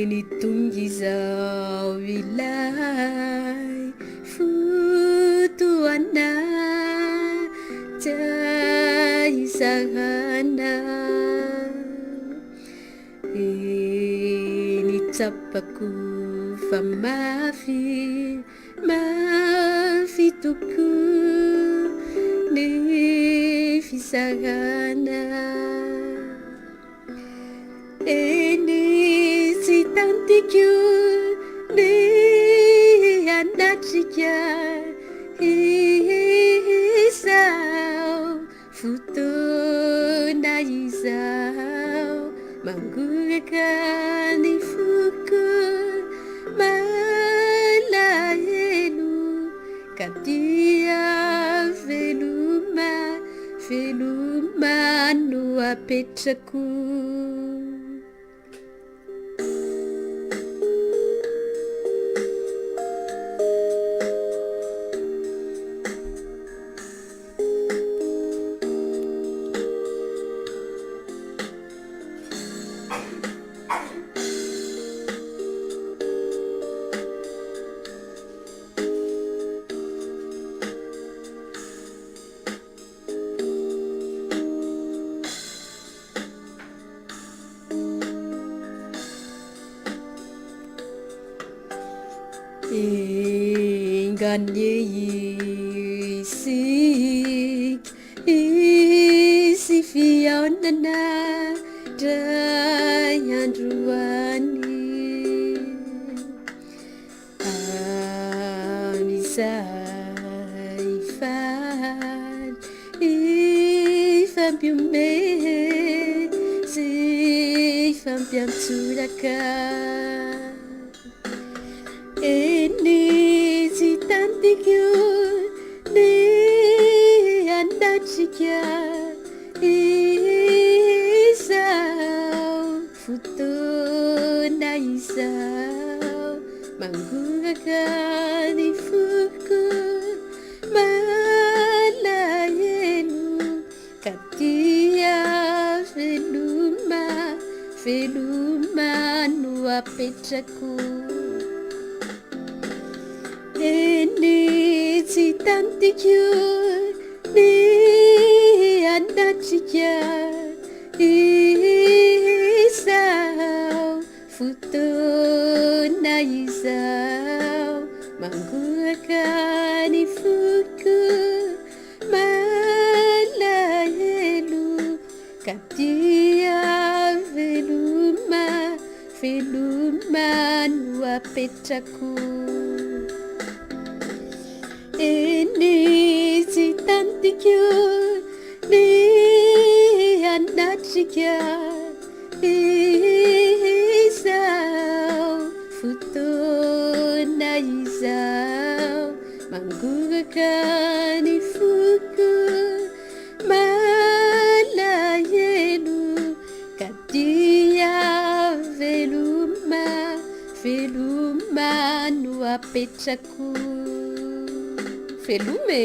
Nitungi zao ilay fotoana taisahana nitsapako fa mafy toko ny fisahana sy tantiko ny anatrika izao fotoana izao mangoraka ny foko malahelo ka dia veloma no apetrako. Inganye isi fiaonana dray androany amizay faly ifampiome sy ifampiantsoraka sy tantiko ny anatrika izao fotoana izao mangoraka ny foko malahelo ka dia veloma no apetrako. Sy tantiko ny anatrika izao fotoana izao mangoraka ny foko malahelo ka dia veloma no apetrako. Sy tantiko ny anatrika izao fotoana izao mangoraka ny foko malahelo ka dia veloma no apetrako. Felume